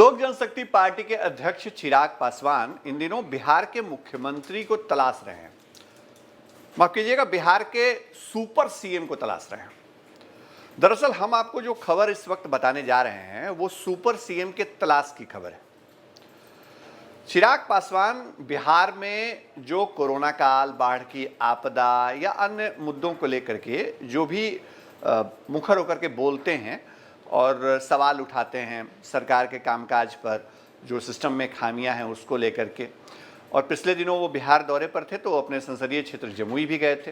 लोक जनशक्ति पार्टी के अध्यक्ष चिराग पासवान इन दिनों बिहार के मुख्यमंत्री को तलाश रहे हैं। माफ कीजिएगा, बिहार के सुपर सीएम को तलाश रहे हैं। दरअसल हम आपको जो खबर इस वक्त बताने जा रहे हैं वो सुपर सीएम के तलाश की खबर है। चिराग पासवान बिहार में जो कोरोना काल, बाढ़ की आपदा या अन्य मुद्दों को लेकर के जो भी मुखर होकर के बोलते हैं और सवाल उठाते हैं सरकार के कामकाज पर, जो सिस्टम में खामियां हैं उसको लेकर के, और पिछले दिनों वो बिहार दौरे पर थे तो अपने संसदीय क्षेत्र जमुई भी गए थे।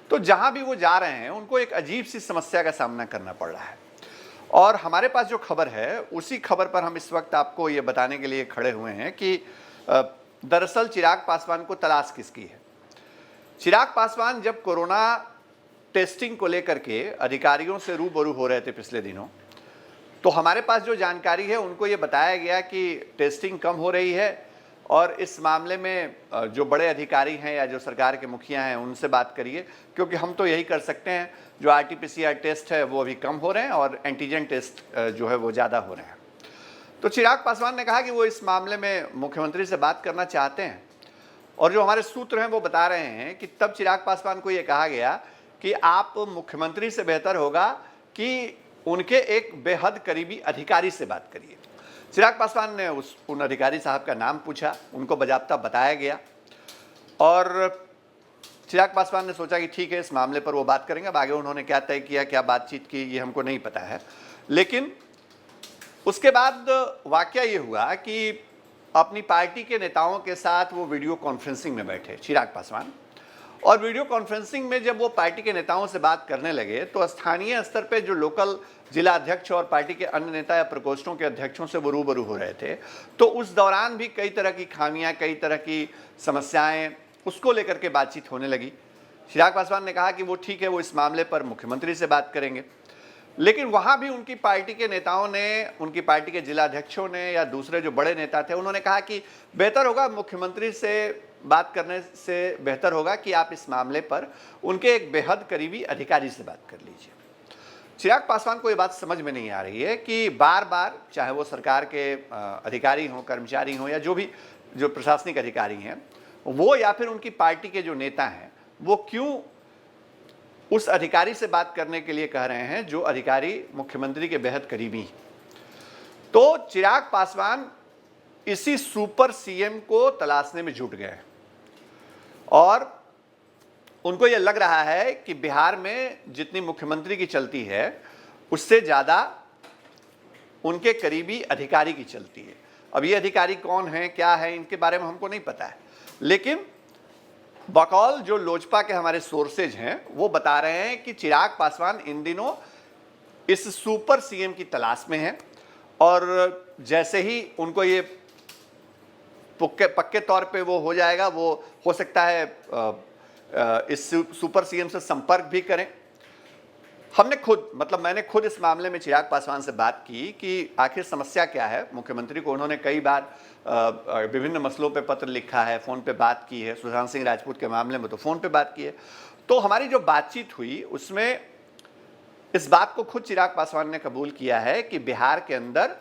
तो जहां भी वो जा रहे हैं उनको एक अजीब सी समस्या का सामना करना पड़ रहा है। और हमारे पास जो खबर है उसी खबर पर हम इस वक्त आपको ये बताने के लिए खड़े हुए हैं कि दरअसल चिराग पासवान को तलाश किसकी है। चिराग पासवान जब कोरोना टेस्टिंग को लेकर के अधिकारियों से रूबरू हो रहे थे पिछले दिनों, तो हमारे पास जो जानकारी है उनको ये बताया गया कि टेस्टिंग कम हो रही है और इस मामले में जो बड़े अधिकारी हैं या जो सरकार के मुखिया हैं उनसे बात करिए, क्योंकि हम तो यही कर सकते हैं। जो RT-PCR टेस्ट है वो अभी कम हो रहे हैं और एंटीजन टेस्ट जो है वो ज़्यादा हो रहे हैं। तो चिराग पासवान ने कहा कि वो इस मामले में मुख्यमंत्री से बात करना चाहते हैं, और जो हमारे सूत्र हैं वो बता रहे हैं कि तब चिराग पासवान को ये कहा गया कि आप मुख्यमंत्री से बेहतर होगा कि उनके एक बेहद करीबी अधिकारी से बात करिए। चिराग पासवान ने उन अधिकारी साहब का नाम पूछा, उनको बाकायदा बताया गया और चिराग पासवान ने सोचा कि ठीक है, इस मामले पर वो बात करेंगे। अब आगे उन्होंने क्या तय किया, क्या बातचीत की, ये हमको नहीं पता है। लेकिन उसके बाद वाकया ये हुआ कि अपनी पार्टी के नेताओं के साथ वो वीडियो कॉन्फ्रेंसिंग में बैठे चिराग पासवान, और वीडियो कॉन्फ्रेंसिंग में जब वो पार्टी के नेताओं से बात करने लगे तो स्थानीय स्तर पे जो लोकल जिला अध्यक्ष और पार्टी के अन्य नेता या प्रकोष्ठों के अध्यक्षों से वो रूबरू हो रहे थे। तो उस दौरान भी कई तरह की खामियां, कई तरह की समस्याएं, उसको लेकर के बातचीत होने लगी। चिराग पासवान ने कहा कि वो ठीक है, वो इस मामले पर मुख्यमंत्री से बात करेंगे। लेकिन वहां भी उनकी पार्टी के नेताओं ने, उनकी पार्टी के जिला अध्यक्षों ने या दूसरे जो बड़े नेता थे, उन्होंने कहा कि बेहतर होगा, मुख्यमंत्री से बात करने से बेहतर होगा कि आप इस मामले पर उनके एक बेहद करीबी अधिकारी से बात कर लीजिए। चिराग पासवान को ये बात समझ में नहीं आ रही है कि बार बार, चाहे वो सरकार के अधिकारी हों, कर्मचारी हों या जो भी जो प्रशासनिक अधिकारी हैं वो, या फिर उनकी पार्टी के जो नेता हैं, वो क्यों उस अधिकारी से बात करने के लिए कह रहे हैं जो अधिकारी मुख्यमंत्री के बेहद करीबी हैं। तो चिराग पासवान इसी सुपर सीएम को तलाशने में जुट गए और उनको यह लग रहा है कि बिहार में जितनी मुख्यमंत्री की चलती है उससे ज़्यादा उनके करीबी अधिकारी की चलती है। अब ये अधिकारी कौन है, क्या है, इनके बारे में हमको नहीं पता है, लेकिन बकौल जो लोजपा के हमारे सोर्सेज हैं वो बता रहे हैं कि चिराग पासवान इन दिनों इस सुपर सीएम की तलाश में हैं, और जैसे ही उनको ये पक्के तौर पे वो हो जाएगा, वो हो सकता है इस सुपर सीएम से संपर्क भी करें। मैंने खुद इस मामले में चिराग पासवान से बात की कि आखिर समस्या क्या है। मुख्यमंत्री को उन्होंने कई बार विभिन्न मसलों पे पत्र लिखा है, फ़ोन पे बात की है, सुशांत सिंह राजपूत के मामले में तो फ़ोन पे बात की है। तो हमारी जो बातचीत हुई उसमें इस बात को खुद चिराग पासवान ने कबूल किया है कि बिहार के अंदर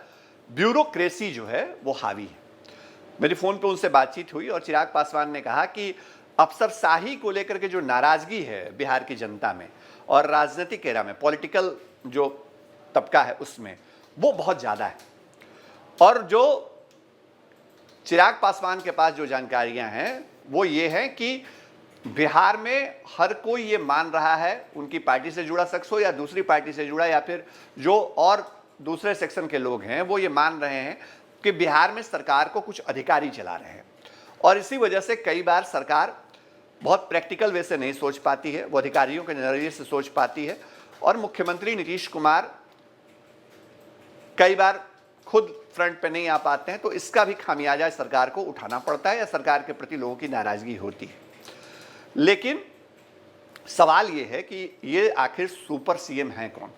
ब्यूरोक्रेसी जो है वो हावी है। मेरी फ़ोन पे उनसे बातचीत हुई और चिराग पासवान ने कहा कि अफसरशाही को लेकर के जो नाराज़गी है बिहार की जनता में और राजनीतिक एरा में, पॉलिटिकल जो तबका है उसमें, वो बहुत ज़्यादा है। और जो चिराग पासवान के पास जो जानकारियां हैं वो ये हैं कि बिहार में हर कोई ये मान रहा है, उनकी पार्टी से जुड़ा शख्स हो या दूसरी पार्टी से जुड़ा या फिर जो और दूसरे सेक्शन के लोग हैं, वो ये मान रहे हैं कि बिहार में सरकार को कुछ अधिकारी चला रहे हैं। और इसी वजह से कई बार सरकार बहुत प्रैक्टिकल वे से नहीं सोच पाती है, वो अधिकारियों के नज़रिए से सोच पाती है, और मुख्यमंत्री नीतीश कुमार कई बार खुद फ्रंट पे नहीं आ पाते हैं। तो इसका भी खामियाजा सरकार को उठाना पड़ता है या सरकार के प्रति लोगों की नाराज़गी होती है। लेकिन सवाल ये है कि ये आखिर सुपर सीएम हैं कौन?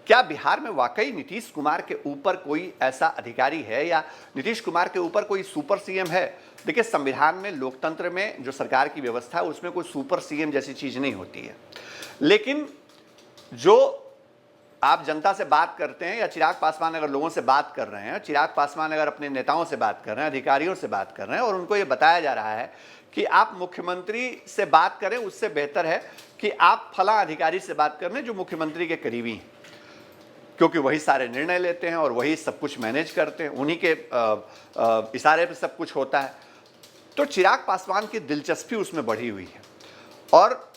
क्या बिहार में वाकई नीतीश कुमार के ऊपर कोई ऐसा अधिकारी है या नीतीश कुमार के ऊपर कोई सुपर सीएम है? देखिए, संविधान में, लोकतंत्र में जो सरकार की व्यवस्था है उसमें कोई सुपर सीएम जैसी चीज़ नहीं होती है। लेकिन जो आप जनता से बात करते हैं या चिराग पासवान अगर लोगों से बात कर रहे हैं, चिराग पासवान अगर अपने नेताओं से बात कर रहे हैं, अधिकारियों से बात कर रहे हैं और उनको ये बताया जा रहा है कि आप मुख्यमंत्री से बात करें, उससे बेहतर है कि आप फला अधिकारी से बात कर लें जो मुख्यमंत्री के करीबी हैं, क्योंकि वही सारे निर्णय लेते हैं और वही सब कुछ मैनेज करते हैं, उन्हीं के इशारे पे सब कुछ होता है। तो चिराग पासवान की दिलचस्पी उसमें बढ़ी हुई है और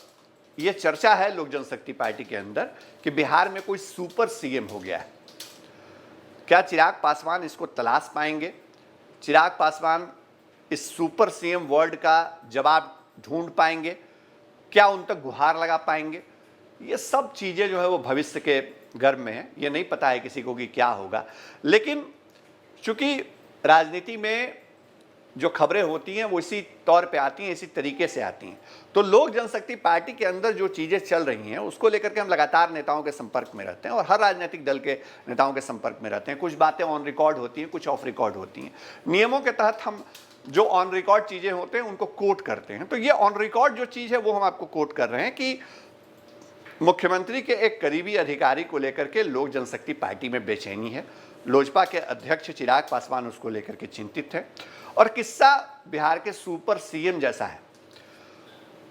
ये चर्चा है लोक जनशक्ति पार्टी के अंदर कि बिहार में कोई सुपर सीएम हो गया है। क्या चिराग पासवान इसको तलाश पाएंगे? चिराग पासवान इस सुपर सीएम वर्ड का जवाब ढूंढ पाएंगे? क्या उन तक गुहार लगा पाएंगे? ये सब चीज़ें जो है वो भविष्य के गर्भ में है, ये नहीं पता है किसी को कि क्या होगा। लेकिन चूंकि राजनीति में जो खबरें होती हैं वो इसी तौर पे आती हैं, इसी तरीके से आती हैं, तो लोक जनशक्ति पार्टी के अंदर जो चीज़ें चल रही हैं उसको लेकर के हम लगातार नेताओं के संपर्क में रहते हैं और हर राजनीतिक दल के नेताओं के संपर्क में रहते हैं। कुछ बातें ऑन रिकॉर्ड होती हैं, कुछ ऑफ रिकॉर्ड होती हैं। नियमों के तहत हम जो ऑन रिकॉर्ड चीज़ें होते हैं उनको कोट करते हैं। तो ये ऑन रिकॉर्ड जो चीज़ है वो हम आपको कोट कर रहे हैं कि मुख्यमंत्री के एक करीबी अधिकारी को लेकर के लोक जनशक्ति पार्टी में बेचैनी है। लोजपा के अध्यक्ष चिराग पासवान उसको लेकर के चिंतित है और किस्सा बिहार के सुपर सीएम जैसा है।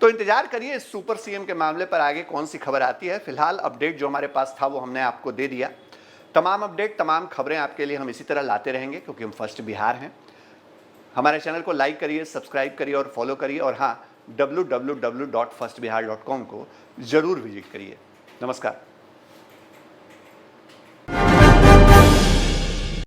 तो इंतजार करिए इस सुपर सीएम के मामले पर आगे कौन सी खबर आती है। फिलहाल अपडेट जो हमारे पास था वो हमने आपको दे दिया। तमाम अपडेट, तमाम खबरें आपके लिए हम इसी तरह लाते रहेंगे क्योंकि हम फर्स्ट बिहार हैं। हमारे चैनल को लाइक करिए, सब्सक्राइब करिए और फॉलो करिए और हाँ, www.firstbihar.com को जरूर विजिट करिए। नमस्कार।